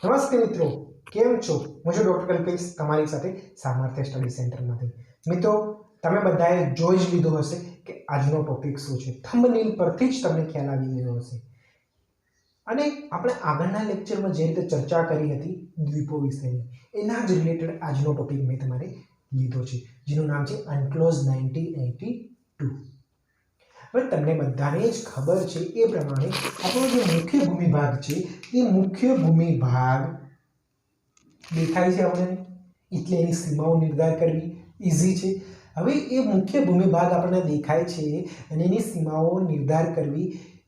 નમસ્તે મિત્રો, કેમ છો? હું છું ડોક્ટર કલ્પેશ, તમારી સાથે સામર્થ્ય સ્ટડી સેન્ટરમાંથી. મિત્રો, તમે બધાએ જોઈ જ લીધું હશે કે આજનો ટોપિક શું છે. થંબનેલ પરથી જ તમને ખ્યાલ આવી ગયો હશે. અને આપણે આગળના લેક્ચરમાં જે રીતે ચર્ચા કરી હતી દ્વીપો વિશેની, એના જ રિલેટેડ આજનો ટોપિક મેં તમારે લીધો છે, જેનું નામ છે અનક્લોઝ 1982. હવે તમને બધાને જ ખબર છે એ પ્રમાણે આપણો જે મુખ્ય ભૂમિભાગ છે એ મુખ્ય ભૂમિભાગ દેખાય છે આપણને, એટલે એની સીમાઓ નિર્ધાર કરવી ઈઝી છે. હવે એ મુખ્ય ભૂમિભાગ આપણને દેખાય છે અને એની સીમાઓ નિર્ધાર કરવી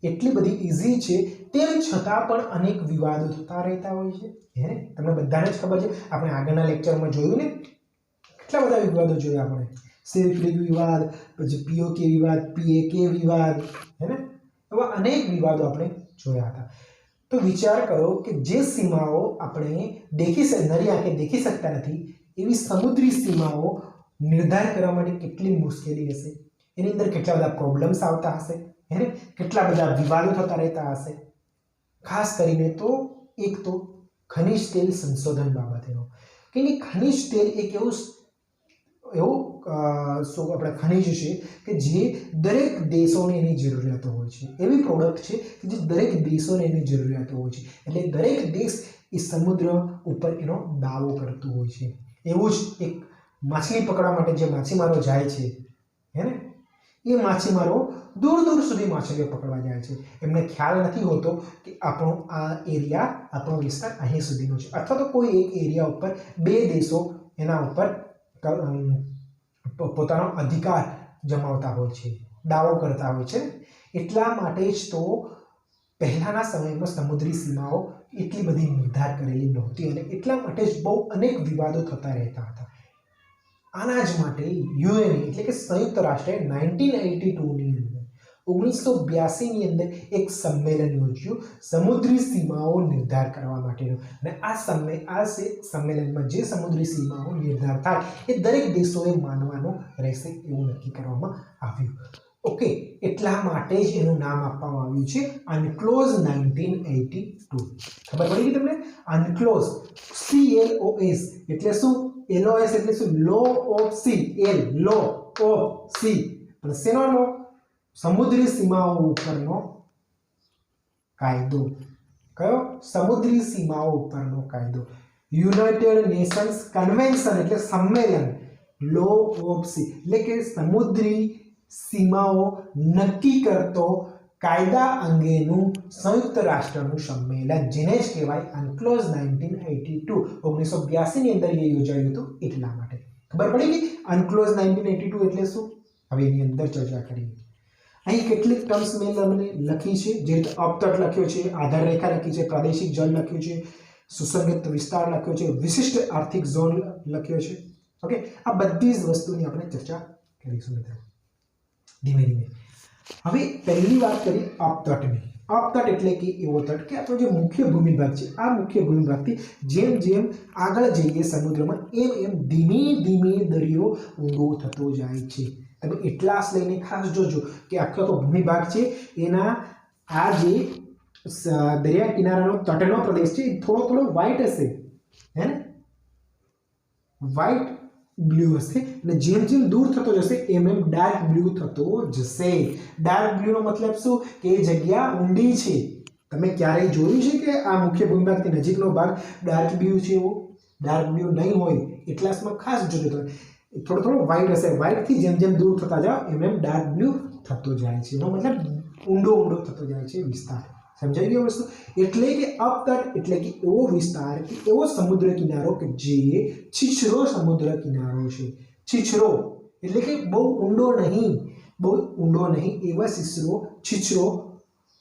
એટલી બધી ઈઝી છે, તેમ છતાં પણ અનેક વિવાદો થતા રહેતા હોય છે. હે, તમને બધાને જ ખબર છે, આપણે આગળના લેક્ચરમાં જોયું ને, કેટલા બધા વિવાદો જોયા આપણે. સિલ્ક વિવાદ, પછી પીઓકે વિવાદ, પીએકે વિવાદ, હે ને, એવા અનેક વિવાદો આપણે જોયા હતા. તો વિચાર કરો કે જે સીમાઓ આપણે નરી આંખે દેખી શકતા નથી, એવી સમુદ્રી સીમાઓ નિર્ધાર કરવા માટે કેટલી મુશ્કેલી હશે, એની અંદર કેટલા બધા પ્રોબ્લેમ્સ આવતા હશે, હે ને, કેટલા બધા વિવાદો થતા રહેતા હશે. ખાસ કરીને તો એક તો ખનિજ તેલ સંશોધન બાબતેનો, કે ખનિજ તેલ એક એવું આપણે ખનિજ છે કે જે દરેક દેશોને એની જરૂરિયાતો હોય છે. એવી પ્રોડક્ટ છે કે જે દરેક દેશોને એની જરૂરિયાતો હોય છે. એટલે દરેક દેશ એ સમુદ્ર ઉપર એનો દાવો કરતો હોય છે. એવું જ એક માછલી પકડવા માટે જે માછીમારો જાય છે, હે ને, એ માછીમારો દૂર દૂર સુધી માછલીઓ પકડવા જાય છે. એમને ખ્યાલ નથી હોતો કે આપણો આ એરિયા, આપણો વિસ્તાર અહીં સુધીનો છે, અથવા તો કોઈ એક એરિયા ઉપર બે દેશો એના ઉપર પોતાનો અધિકાર જમાવતા હોય છે, દાવો કરતા હોય છે. એટલા માટે જ તો પહેલાના સમયમાં સમુદ્રી સીમાઓ એટલી બધી નિર્ધાર કરેલી નહોતી અને એટલા માટે જ બહુ અનેક વિવાદો થતા રહેતા હતા. આના જ માટે યુએન એટલે કે સંયુક્ત રાષ્ટ્રે 1982 ની અંદર 1982 ની અંદર એક સંમેલન યોજ્યું સમુદ્રી સીમાઓ નિર્ધાર કરવા માટેનું. અને આ સંમેલનમાં જે સમુદ્રી સીમાઓ નિર્ધાર થાય એ દરેક દેશોએ માનવાનું રહેશે એવું નક્કી કરવામાં આવ્યું. ઓકે, એટલા માટે જ એનું નામ આપવામાં આવ્યું છે અનક્લોઝ 1982. ખબર પડી ગઈ તમને? અનક્લોઝ, CLOS એટલે શું? LOS એટલે શું? Law of sea. Law of sea, પણ શેનો લો? સમુદ્રી સીમાઓ ઉપરનો કાયદો. કયો? સમુદ્રી સીમાઓ ઉપરનો કાયદો. યુનાઇટેડ નેશન્સ કન્વેન્શન એટલે સંમેલન. લો ઓફ સી એટલે કે સમુદ્રી સીમાઓ નક્કી કરતો કાયદા અંગેનું સંયુક્ત રાષ્ટ્રનું સંમેલન, જેને જ કહેવાય અનક્લોઝ 1982. 1982 ની અંદર એ યોજાયું હતું. એટલા માટે ખબર પડી ગઈ અનક્લોઝ 1982 એટલે શું? હવે એની અંદર ચર્ચા કરીએ. અહીં કેટલીક ટર્મ્સ મેં તમને લખી છે, જે રીતે અપતટ લખ્યો છે, આધાર રેખા લખી છે, પ્રાદેશિક જળ લખ્યું છે, સુસંગત વિસ્તાર લખ્યો છે, વિશિષ્ટ આર્થિક ઝોન લખ્યો છે. ઓકે, આ બધી જ વસ્તુની આપણે ચર્ચા કરીશું મિત્રો, ધીમે ધીમે. હવે પહેલી વાત કરી અપતટની. અપતટ એટલે કે એવો તટ કે આપણો જે મુખ્ય ભૂમિભાગ છે, આ મુખ્ય ભૂમિભાગથી જેમ જેમ આગળ જઈએ સમુદ્રમાં, એમ એમ ધીમે ધીમે દરિયો ઊંડો થતો જાય છે. તમે એટલાસ લઈને ખાસ જોજો કે આખો ભૂમિભાગ છે એના આ જે દરિયા કિનારાનો તટનો પ્રદેશ છે થોડો થોડો વ્હાઈટ હશે, હે ને, વ્હાઈટ બ્લુ હશે, અને જેમ જેમ દૂર થતો જશે એમ એમ ડાર્ક બ્લુ થતો જશે. ડાર્ક બ્લુ નો મતલબ શું? કે એ જગ્યા ઊંડી છે. તમે ક્યારેય જોયું છે કે આ મુખ્ય ભૂમિભાગથી નજીકનો ભાગ ડાર્ક બ્લુ છે? એવો ડાર્ક બ્લુ નહીં હોય. એટલાસમાં ખાસ જોજો તમે, થોડો થોડો વ્હાઈટ હશે. વ્હાઈટ થી જેમ જેમ દૂર થતા જાઓ એમ એમ ડાર્ક બ્લુ થતો જાય છે. એનો મતલબ ઊંડો ઊંડો થતો જાય છે વિસ્તાર. સમજાઈ ગઈ વસ્તુ? એટલે કે અપતટ એટલે કે એવો વિસ્તાર, કે એવો સમુદ્ર કિનારો કે જે છીછરો સમુદ્ર કિનારો છે. છીછરો એટલે કે બહુ ઊંડો નહીં, બહુ ઊંડો નહીં, એવા છીછરો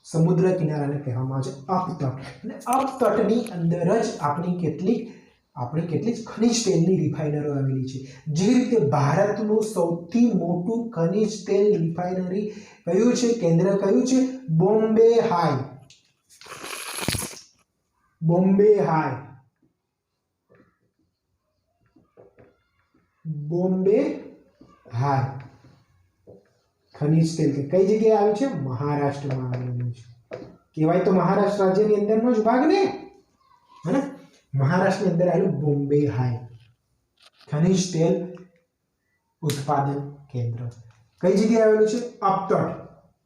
સમુદ્ર કિનારાને કહેવામાં આવે છે અપતટ. અને અપતટની અંદર જ આપણી કેટલીક ખનિજ તેલની રિફાઇનરીઓ આવેલી છે. જે રીતે ભારતનું સૌથી મોટું ખનિજ તેલ રિફાઇનરી કયું છે? કેન્દ્ર કયું છે? Bombay high. Bombay high, Bombay high ખનિજ તેલ કઈ જગ્યાએ આવ્યું છે? મહારાષ્ટ્રમાં આવેલું છે. કહેવાય તો મહારાષ્ટ્ર રાજ્યની અંદરનો જ ભાગ ને, હે ને? મહારાષ્ટ્રની અંદર આવેલું બોમ્બે હાઈ ખનિજ તેલ ઉત્પાદન કેન્દ્ર. કઈ જગ્યાએ આવેલું છે?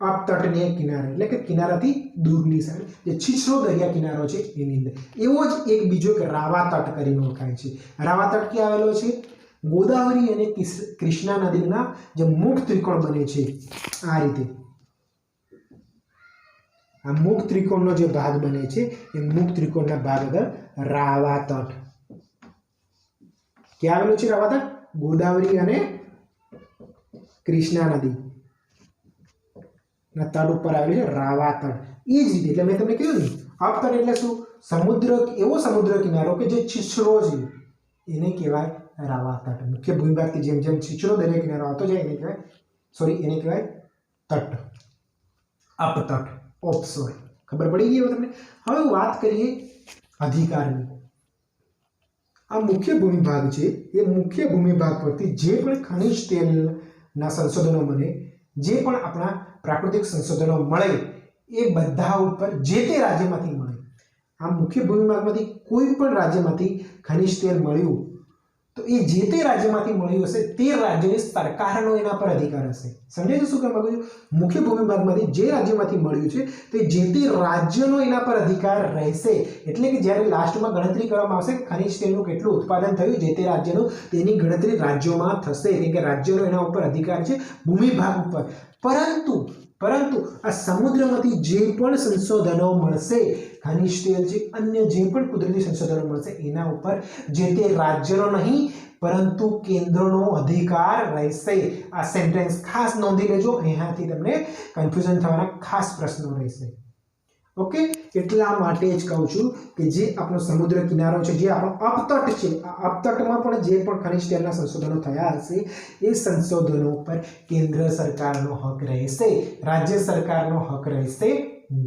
અપતટની કિનારે, એટલે કે કિનારાથી દૂરની સાઈડ જે છીછરો દરિયા કિનારો છે એની અંદર. એવો જ એક બીજો એક રાવા તટ કરીને ઓળખાય છે. રાવા તટ ક્યાં આવેલો છે? ગોદાવરી અને કૃષ્ણા નદીના જે મુખ ત્રિકોણ બને છે આ રીતે, આ મુખ ત્રિકોણનો જે ભાગ બને છે એ મુખ ત્રિકોણના ભાગ આગળ રાવા તટ. ક્યાં આવેલું છે રાવા તટ? ગોદાવરી અને કૃષ્ણા નદી ના તટ ઉપર આવેલું છે રાવા તટ. એ જ રીતે એટલે મેં તમને કહ્યું ને, અપતટ એટલે શું? સમુદ્ર, એવો સમુદ્ર કિનારો કે જે છીછરો છે એને કહેવાય રાવા તટ. મુખ્ય ભૂમિભાગથી જેમ જેમ છીછરો દરિયા કિનારો આવતો જાય એને કહેવાય એને કહેવાય તટ, અપતટ, ઓફશોર. ખબર પડી ગઈ તમને? હવે વાત કરીએ અધિકારની. આ મુખ્ય ભૂમિભાગ છે એ મુખ્ય ભૂમિભાગ પરથી જે પણ ખનિજ તેલના સંશોધનો બને, જે પણ આપણા પ્રાકૃતિક સંશોધનો મળે એ બધા ઉપર જે તે રાજ્યમાંથી મળે. આ મુખ્ય ભૂમિભાગમાંથી કોઈ પણ રાજ્યમાંથી ખનિજ તેલ મળ્યું તો એ જે તે રાજ્યમાંથી મળ્યું હશે તે રાજ્યની સરકારનો એના પર અધિકાર હશે. સમજાય છે શું કહેવા માંગુ છું? મુખ્ય ભૂમિભાગમાંથી જે રાજ્યમાંથી મળ્યું છે તે જે તે રાજ્યનો એના પર અધિકાર રહેશે. એટલે કે જ્યારે લાસ્ટમાં ગણતરી કરવામાં આવશે ખનિજ તેલનું કેટલું ઉત્પાદન થયું જે તે રાજ્યનું, તેની ગણતરી રાજ્યોમાં થશે, કેમ કે રાજ્યનો એના ઉપર અધિકાર છે ભૂમિભાગ ઉપર. પરંતુ આ સમુદ્રમાંથી જે પણ સંશોધનો મળશે, ખનિજ તેલ છે, અન્ય જે પણ કુદરતી સંશોધનો મળશે એના ઉપર જે તે રાજ્યનો નહીં પરંતુ કેન્દ્રનો અધિકાર રહેશે. આ સેન્ટેન્સ ખાસ નોંધી લેજો, અહીંયાથી તમને કન્ફ્યુઝન થવાના ખાસ પ્રશ્નો રહેશે. ઓકે, એટલા માટે જ કહું છું કે જે આપણો સમુદ્ર કિનારો છે, જે આપણો અપતટ છે, આ અપતટમાં પણ જે પણ ખનિજ તેલના સંશોધનો થયા હશે એ સંશોધનો પર કેન્દ્ર સરકારનો હક રહેશે, રાજ્ય સરકારનો હક રહેશે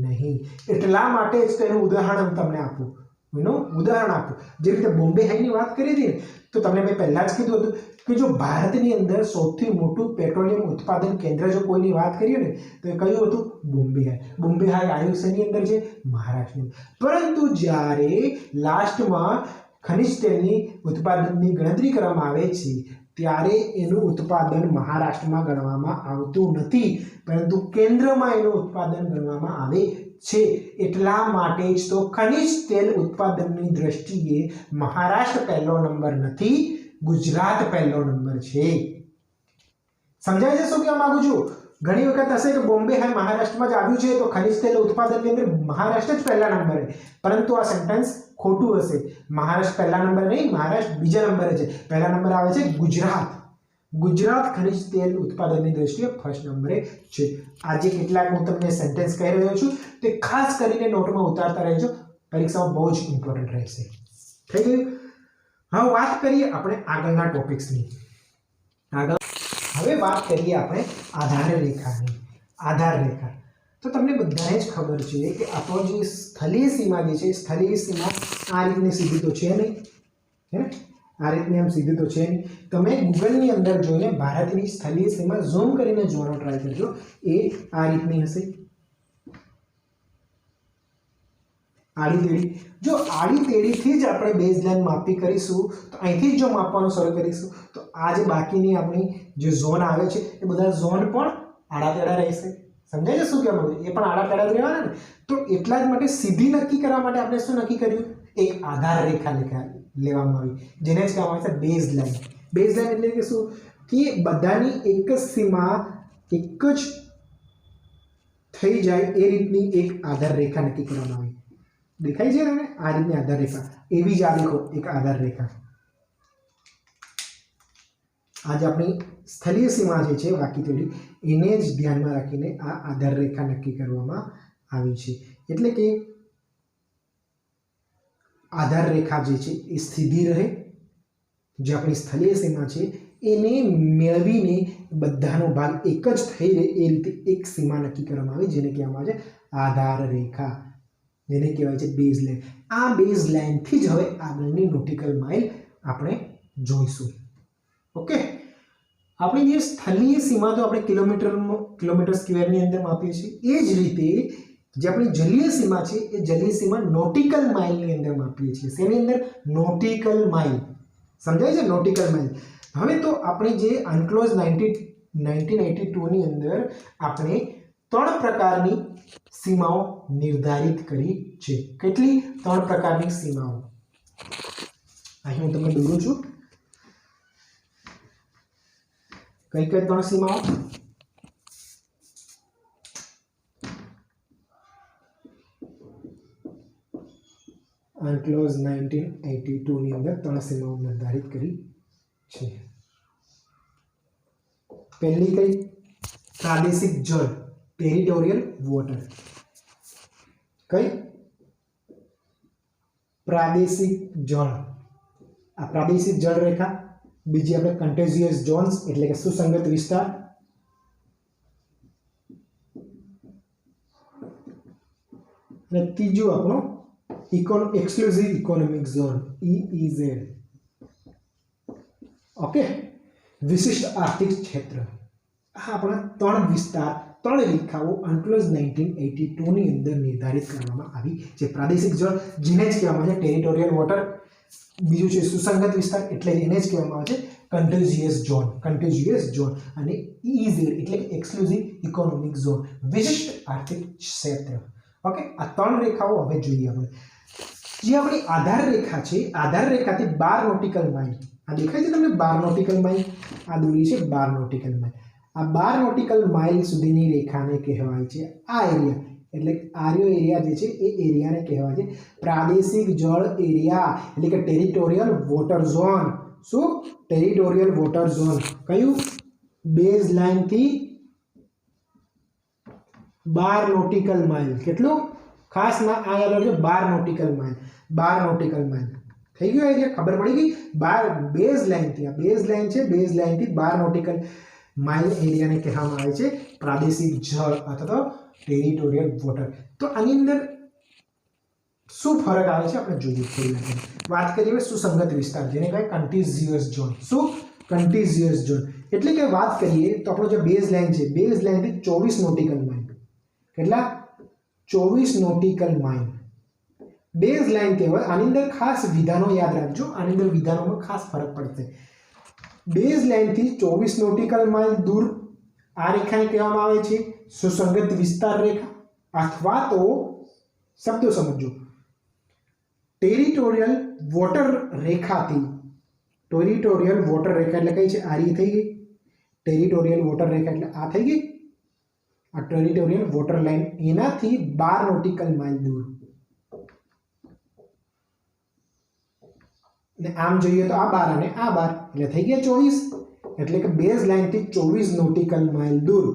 નહીં. એટલા માટે જ તેનું ઉદાહરણ તમને આપું, જે રીતે બોમ્બે હાઈની વાત કરી હતી ને, તો તમને મેં પહેલા જ કીધું હતું કે જો ભારતની અંદર સૌથી મોટું પેટ્રોલિયમ ઉત્પાદન કેન્દ્ર જો કોઈની વાત કરીએ ને તો એ કયું હતું? બોમ્બે હાઈ. બોમ્બે હાઈ આવ્યું શેની અંદર છે? મહારાષ્ટ્રની. પરંતુ જ્યારે લાસ્ટમાં ખનિજ તેલની ઉત્પાદનની ગણતરી કરવામાં આવે છે ત્યારે એનું ઉત્પાદન મહારાષ્ટ્રમાં ગણવામાં આવતું નથી, પરંતુ કેન્દ્રમાં એનું ઉત્પાદન ગણવામાં આવે છે. એટલા માટે જ તો ખનિજ તેલ ઉત્પાદનની દ્રષ્ટિએ મહારાષ્ટ્ર પહેલો નંબર નથી, ગુજરાત પહેલો નંબર છે. સમજાય છે શું કહેવા માંગુ છું? ઘણી વખત હશે કે બોમ્બે હાઈ મહારાષ્ટ્રમાં જ આવ્યું છે તો ખનિજ તેલ ઉત્પાદનની અંદર મહારાષ્ટ્ર જ પહેલા નંબરે, પરંતુ આ સેન્ટેન્સ ખોટું હશે. મહારાષ્ટ્ર પહેલા નંબર નહીં, મહારાષ્ટ્ર બીજા નંબરે છે. પહેલા નંબર આવે છે ગુજરાત. ગુજરાત ખનિજ તેલ ઉત્પાદનની દ્રષ્ટિએ ફર્સ્ટ નંબરે છે. આજે કેટલાક હું તમને સેન્ટેન્સ કહી રહ્યો છું તે ખાસ કરીને નોટમાં ઉતારતા રહેજો, પરીક્ષામાં બહુ જ ઇમ્પોર્ટન્ટ રહેશે. થઈ ગયું? હવે વાત કરીએ આપણે આગળના ટોપિક્સની. હવે વાત કરીએ આપણે આધાર રેખાની. આધાર રેખા તો તમને બધાને જ ખબર છે કે આપણો જે સ્થલીય સીમા જે છે, સ્થલીય સીમા આ રીતની સીધી તો છે નહીં, હે ને? આ રીતની આમ સીધી તો છે નહીં. તમે ગૂગલની અંદર જોઈને ભારતની સ્થલીય સીમા ઝૂમ કરીને જોવાનો ટ્રાય કરજો. એ આ રીતની હશે, આડી તેડી. જો આડી તેડીથી જ આપણે બેઝ લાઈન માપી કરીશું તો અહીંથી જ જો માપવાનું શરૂ કરીશું તો આ જે બાકીની આપણી જે ઝોન આવે છે એ બધા ઝોન પણ આડા તેડા રહેશે. સમજાય છે શું કહેવા માંગુ છું? એ પણ આડા તેડા જ રહેવાના ને. તો એટલા જ માટે સીધી નક્કી કરવા માટે આપણે શું નક્કી કર્યું? એક આધાર રેખા લેવામાં આવી, જેને જ કહેવામાં આવે છે બેઝ લાઈન. બેઝ લાઈન એટલે કે શું? કે બધાની એક જ સીમા એક જ થઈ જાય એ રીતની એક આધાર રેખા નક્કી કરવામાં આવી. દેખાય છે ને આ રીતની આધાર રેખા? એવી જ આ દેખો એક આધાર રેખા. આજે આપણી સ્થલીય સીમા જે છે વાકી તેડી, એને જ ધ્યાનમાં રાખીને આ આધાર રેખા નક્કી કરવામાં આવી છે. એટલે કે આધાર રેખા જે છે એ સીધી રહે, જે આપણી સ્થલીય સીમા છે એને મેળવીને બધાનો ભાગ એક જ થઈ રહે એ રીતે એક સીમા નક્કી કરવામાં આવે, જેને કહેવામાં આવે છે આધાર રેખા, જેને કહેવાય છે બેઝ લાઈન. આ બેઝ લાઈનથી જ હવે આગળની નોટિકલ માઇલ આપણે જોઈશું. ઓકે, આપણી જે સ્થલીય સીમા તો આપણે કિલોમીટર સ્ક્વેરની અંદર માપીએ છીએ, એ જ રીતે જે આપણી જલીય સીમા છે એ જલીય સીમા નોટિકલ માઇલની અંદર માપીએ છીએ. શેની અંદર? Nautical mile. સમજાય છે? Nautical mile. હવે તો આપણે જે અનક્લોઝ 1982 ની અંદર આપણે 3 પ્રકારની સીમાઓ નિર્ધારિત કરી છે. કેટલી? 3 પ્રકારની સીમાઓ. અહીં હું તમને દોરું છું. કઈ કઈ 3 સીમાઓ? અનક્લોઝ 1982 ની અંદર 3 સીમાઓ નિર્ધારિત કરી છે. પહેલી કઈ? પ્રાદેશિક જળ, ટેરિટોરિયલ વોટર. કઈ? પ્રાદેશિક જળ. આ પ્રાદેશિક જળ રેખા. બીજી આપણે કન્ટેજિયસ ઝોન્સ એટલે કે સુસંગત વિસ્તાર. અને ત્રીજું આપણો exclusive economic zone EEZ. Okay, વિશિષ્ટ આર્થિક ક્ષેત્ર. આ આપણા 3 વિસ્તાર, 3 રેખાઓ અનક્લોઝ 1982 ની અંદર નિર્ધારિત કરવામાં આવી છે. પ્રાદેશિક જળ જેને જ કહેવામાં આવે છે ટેરિટોરિયલ વોટર, બીજું છે સુસંગત વિસ્તાર એટલે એને જ કહેવામાં આવે છે કન્ટેજિયસ ઝોન, અને EEZ એટલે કે એક્સક્લુઝિવ ઇકોનોમિક ઝોન, વિશિષ્ટ આર્થિક ક્ષેત્ર. ઓકે, આ 3 રેખાઓ હવે જોઈએ આપણે. જે આપણી આધાર રેખા છે, આધાર રેખાથી 12 નોટિકલ માઇલ, આ દેખાય છે તમને 12 નોટિકલ માઇલ, આ દોરી છે 12 નોટિકલ માઇલ. આ 12 નોટિકલ માઇલ સુધીની રેખાને કહેવાય છે આ એરિયા, એટલે આર્યો એરિયા જે છે એ એરિયાને કહેવાય છે પ્રાદેશિક જળ એરિયા, એટલે કે ટેરિટોરિયલ વોટર ઝોન. શું? Territorial water zone. કયું? બેઝ લાઇન થી 12 નોટિકલ માઇલ. કેટલું? ખાસ માં આ યાદ રાખજો, 12 નોટિકલ માઇલ. 12 નોટિકલ માઇલ થઈ ગયો એરિયા, ખબર પડી ગઈ? 12 બેઝ લાઇન થી, આ બેઝ લાઇન છે, બેઝ લાઇન થી 12 નોટિકલ માઇલ એરિયાને કહેવામાં આવે છે પ્રાદેશિક જળ અથવા ટેરિટોરિયલ વોટર. તો આની અંદર શું ફરક આવે છે આપણે જોઈએ થોડી વાર. વાત કરીએ સુસંગત વિસ્તાર, જેને કહેવાય કન્ટિજિયસ ઝોન. શું? કન્ટિજિયસ ઝોન એટલે કે વાત કરીએ તો આપણો જે બેઝ લાઇન છે, બેઝ લાઇન થી 24 નોટિકલ માઇલ. કેટલા? 24 નોટિકલ માઇલ બેઝ લાઇન કહેવાય. આની અંદર ખાસ વિધાનો યાદ રાખજો, આની અંદર વિધાનોમાં ખાસ ફરક પડશે. બેઝ લાઇન થી 24 નોટિકલ માઇલ દૂર આ રેખાને કહેવામાં આવે છે સુસંગત વિસ્તાર રેખા, અથવા તો શબ્દો સમજો, ટેરિટોરિયલ વોટર રેખાથી, ટેરિટોરિયલ વોટર રેખા એટલે કઈ છે? આ થઈ ગઈ ટેરિટોરિયલ વોટર રેખા, એટલે આ થઈ ગઈ આ ટેરિટોરિયલ વોટર લાઇન, એનાથી 12 નોટિકલ માઇલ દૂર. ને આમ જોઈએ તો આ 12 અને આ 12 એટલે થઈ ગયા 24. એટલે કે બેઝ લાઇન થી 24 નોટિકલ માઇલ દૂર,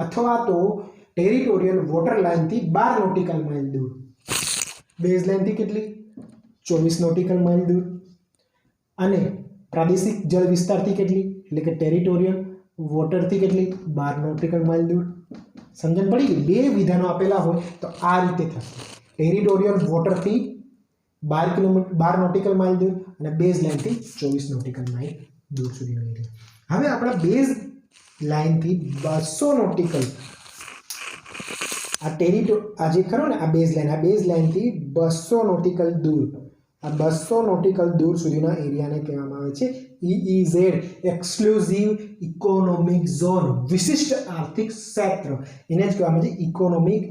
અથવા તો ટેરિટોરિયલ વોટર લાઇન થી 12 નોટિકલ માઇલ દૂર. બેઝ લાઇન થી કેટલી? 24 નોટિકલ માઇલ દૂર. અને પ્રાદેશિક જળ વિસ્તારથી કેટલી? એટલે કે ટેરિટોરિયલ વોટર થી કેટલી? 12 નોટિકલ માઇલ દૂર. સમજણ પડી ગઈ? બે વિધાનો આપેલા હોય તો આ રીતે થશે. ટેરિટોરિયલ વોટર થી 12 નોટિકલ માઇલ દૂર અને બેઝ લાઇન થી 24 નોટિકલ માઇલ દૂર સુધીનો એરિયા. હવે આપણા બેઝ લાઇન થી 200 નોટિકલ, આ જે ખરો ને આ બેઝ લાઇન થી 200 નોટિકલ દૂર, આ 200 નોટિકલ દૂર સુધીના એરિયાને કહેવામાં આવે છે EEZ, એક્સક્લુઝિવ ઇકોનોમિક ઝોન, વિશિષ્ટ આર્થિક ક્ષેત્ર. એને જ કહેવામાં આવે છે ઇકોનોમિક,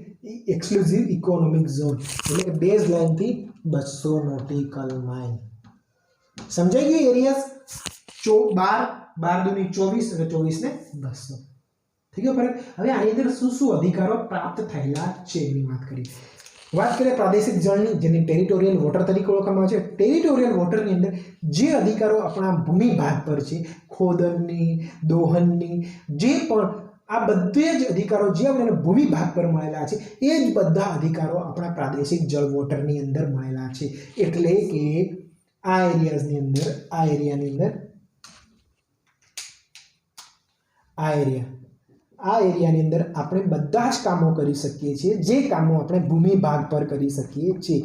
એક્સક્લુઝિવ ઇકોનોમિક ઝોન. એટલે કે બેઝ લાઇન થી 200 નોટિકલ માઇલ. સમજાઈ ગયું એરિયાસ? 12 દૂની 24 અને 24 ને 200. થઈ ગયો ફરક? હવે આની અંદર શું શું અધિકારો પ્રાપ્ત થયેલા છે એની વાત કરીએ. વાત કરીએ પ્રાદેશિક જળની, જેને ટેરિટોરિયલ વોટર તરીકે ઓળખવામાં આવે છે. ટેરિટોરિયલ વોટરની અંદર જે અધિકારો આપણા ભૂમિ ભાગ પર છે, ખોદનની, દોહનની, જે પણ આ બધે જ અધિકારો જે આપણને ભૂમિ ભાગ પર મળેલા છે, એ જ બધા અધિકારો આપણા પ્રાદેશિક જળ વોટરની અંદર મળેલા છે. એટલે કે આ એરિયાની અંદર, આ એરિયાની અંદર આપણે બધા જ કામો કરી શકીએ છીએ, જે કામો આપણે ભૂમિ ભાગ પર કરી શકીએ છીએ.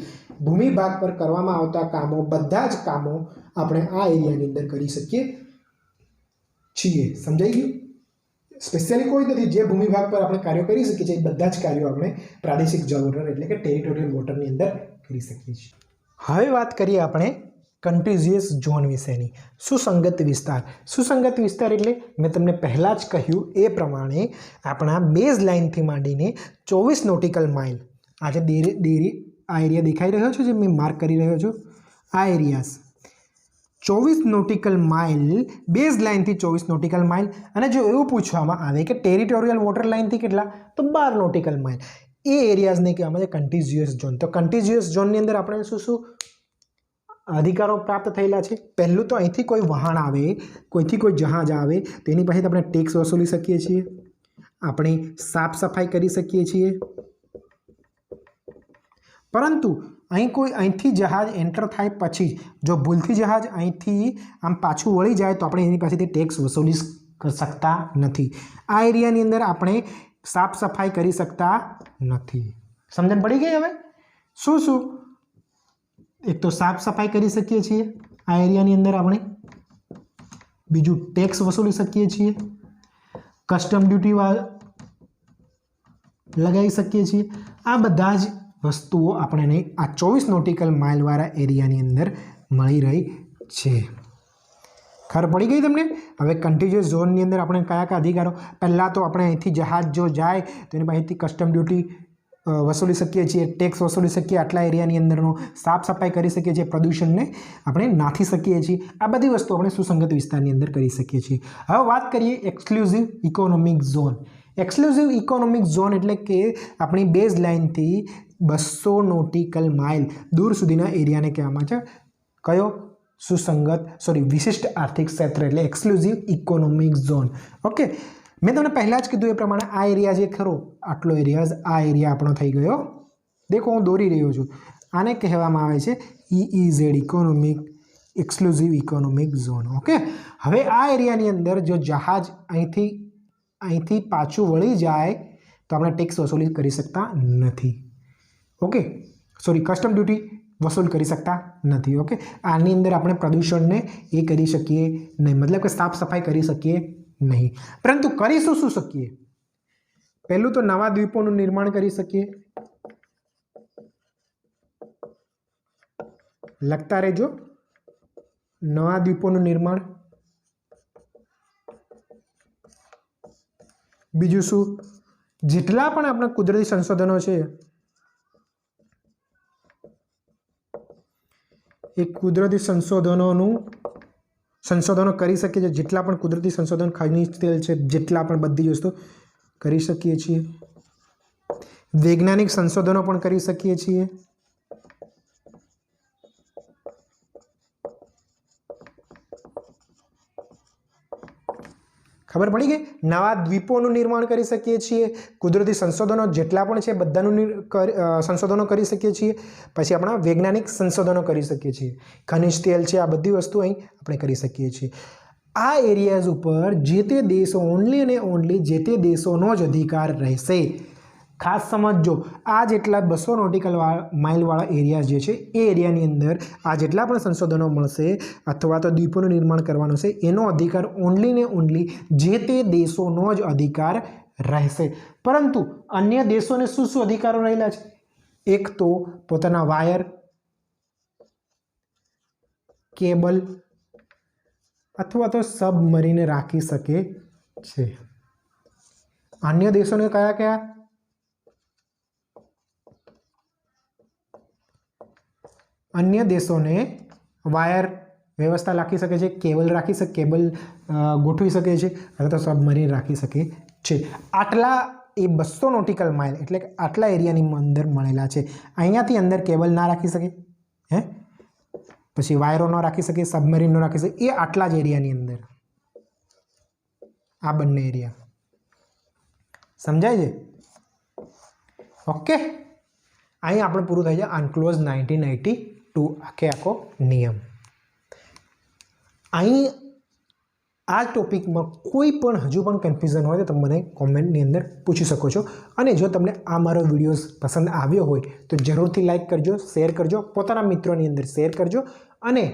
ભૂમિ ભાગ પર કરવામાં આવતા કામો, બધા જ કામો આપણે આ એરિયાની અંદર કરી શકીએ છીએ. સમજાઈ ગયું? સ્પેશિયલી કોઈ નથી, જે ભૂમિભાગ પર આપણે કાર્યો કરી શકીએ છીએ એ બધા જ કાર્યો આપણે પ્રાદેશિક જળ વોટર એટલે કે ટેરિટોરિયલ વોટરની અંદર કરી શકીએ છીએ. હવે વાત કરીએ આપણે કન્ટિગ્યુઅસ ઝોન વિશેની. સુસંગત વિસ્તાર. સુસંગત વિસ્તાર એટલે મેં તમને પહેલાં જ કહ્યું એ પ્રમાણે આપણા બેઝ લાઇનથી માંડીને 24 નોટિકલ માઇલ, આ જે આ એરિયા દેખાઈ રહ્યો છે જે મેં માર્ક કરી રહ્યો છું, આ એરિયાસ 24 નોટિકલ માઇલ, બેઝ લાઇનથી 24 નોટિકલ માઇલ. અને જો એવું પૂછવામાં આવે કે ટેરિટોરિયલ વોટર લાઇનથી કેટલા, તો 12 નોટિકલ માઇલ. એ એરિયાઝને કહેવામાં આવે કન્ટિગ્યુઅસ ઝોન. તો કન્ટિગ્યુઅસ ઝોનની અંદર આપણે શું અધિકારો પ્રાપ્ત થયેલા છે? પહેલું તો અહીંથી કોઈ વહાણ આવે, કોઈથી કોઈ જહાજ આવે તો એની પાસેથી આપણે ટેક્સ વસૂલી શકીએ છીએ, આપણે સાફ સફાઈ કરી શકીએ છીએ. પરંતુ અહીંથી જહાજ એન્ટર થાય પછી જો ભૂલથી જહાજ અહીંથી આમ પાછું વળી જાય તો આપણે એની પાસેથી ટેક્સ વસૂલી શકતા નથી. આ એરિયાની અંદર આપણે સાફ સફાઈ કરી શકતા નથી. સમજણ પડી ગઈ? હવે શું એક તો સાફ સફાઈ કરી શકીએ છીએ આ એરિયાની અંદર આપણે, બીજું ટેક્સ વસૂલી શકીએ છીએ, કસ્ટમ ડ્યુટી લગાવી શકીએ છીએ. આ બધા જ વસ્તુઓ આપણને આ 24 નોટિકલ માઇલવાળા એરિયાની અંદર મળી રહી છે. ખબર પડી ગઈ તમને? હવે કન્ટિગ્યુઅસ ઝોનની અંદર આપણે કયા કયા અધિકારો, પહેલાં તો આપણે અહીંથી જહાજ જો જાય તો એની પાસેથી કસ્ટમ ડ્યુટી વસૂલી શકીએ છીએ, ટેક્સ વસૂલી શકીએ, આટલા એરિયાની અંદરનો સાફ સફાઈ કરી શકીએ છીએ, પ્રદૂષણને આપણે નાથી શકીએ છીએ. આ બધી વસ્તુ આપણે સુસંગત વિસ્તારની અંદર કરી શકીએ છીએ. હવે વાત કરીએ exclusive economic zone. Exclusive economic zone એટલે કે આપણી બેઝ લાઇનથી 200 નોટિકલ માઇલ દૂર સુધીના એરિયાને કહેવામાં છે કયો? વિશિષ્ટ આર્થિક ક્ષેત્ર એટલે એક્સક્લુઝિવ ઇકોનોમિક ઝોન. ઓકે, મેં તમને પહેલાં જ કીધું એ પ્રમાણે આ એરિયા જે ખરો, આટલો એરિયા, આ એરિયા આપણો થઈ ગયો. દેખો હું દોરી રહ્યો છું. આને કહેવામાં આવે છે EEZ, exclusive economic zone. Okay, હવે આ એરિયાની અંદર જો જહાજ અહીંથી પાછું વળી જાય તો આપણે ટેક્સ વસૂલી કરી શકતા નથી. ઓકે, કસ્ટમ ડ્યુટી વસૂલ કરી શકતા નથી. ઓકે, આની અંદર આપણે પ્રદૂષણને એ કરી શકીએ નહીં, મતલબ કે સાફ સફાઈ કરી શકીએ નહીં. પરંતુ કરીશું શું શકીએ? પહેલું તો નવા દ્વીપોનું નિર્માણ કરી શકીએ. લખતા રહેજો, નવા દ્વીપોનું નિર્માણ. બીજું શું? જેટલા પણ આપણા કુદરતી સંશોધનો છે એ કુદરતી સંશોધનો કરી શકીએ છીએ. જેટલા પણ કુદરતી સંશોધન, ખનિજ તેલ છે, જેટલા પણ બધી વસ્તુ કરી શકીએ છીએ. વૈજ્ઞાનિક સંશોધનો પણ કરી શકીએ છીએ. ખબર પડી ગઈ? નવા દ્વીપોનું નિર્માણ કરી શકીએ છીએ. કુદરતી સંશોધનો જેટલા પણ છે બધાનું સંશોધનો કરી શકીએ છીએ. પછી આપણા વૈજ્ઞાનિક સંશોધનો કરી શકીએ છીએ. ખનિજ તેલ છે, આ બધી વસ્તુ અહીં આપણે કરી શકીએ છીએ. આ એરિયાઝ ઉપર જે તે દેશો ઓનલી અને ઓનલી જે તે દેશોનો જ અધિકાર રહેશે. ખાસ સમજજો, આ જેટલા 200 નોટિકલ માઇલવાળા એરિયા જે છે એ એરિયાની અંદર આ જેટલા પણ સંશોધનો મળશે અથવા તો દ્વીપોનું નિર્માણ કરવાનું છે એનો અધિકાર ઓનલી ને ઓનલી જે તે દેશોનો જ અધિકાર રહેશે. પરંતુ અન્ય દેશોને શું શું અધિકારો રહેલા છે? એક તો પોતાના વાયર, કેબલ અથવા તો સબમરીન રાખી શકે છે. અન્ય દેશોને કયા કયા? અન્ય દેશોને વાયર વ્યવસ્થા રાખી શકે છે, કેબલ રાખી શકે, કેબલ ગોઠવી શકે છે અથવા તો સબમરીન રાખી શકે છે. આટલા એ 200 નોટિકલ માઇલ એટલે કે આટલા એરિયાની અંદર મળેલા છે. અહીંયાથી અંદર કેબલ ના રાખી શકે, પછી વાયરો ન રાખી શકે, સબમરીન ન રાખી શકે. એ આટલા જ એરિયાની અંદર, આ બંને એરિયા. સમજાય છે? ઓકે, અહીં આપણે પૂરું થઈ જાય અનક્લોઝ 1982 આખો નિયમ. અહીં આ ટોપિકમાં કોઈ પણ હજુ પણ કન્ફ્યુઝન હોય તો તમે મને કોમેન્ટની અંદર પૂછી શકો છો. અને જો તમને આ મારો વિડીયો પસંદ આવ્યો હોય તો જરૂરથી લાઈક કરજો, શેર કરજો, પોતાના મિત્રોની અંદર શેર કરજો અને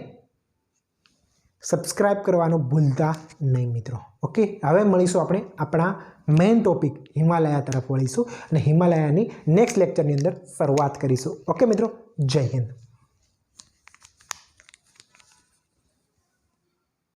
સબસ્ક્રાઇબ કરવાનું ભૂલતા નહીં મિત્રો. ઓકે, હવે મળીશું આપણે આપણા મેઇન ટોપિક હિમાલયા તરફ વળીશું અને હિમાલયાની નેક્સ્ટ લેક્ચરની અંદર શરૂઆત કરીશું. ઓકે મિત્રો, જય હિન્દ.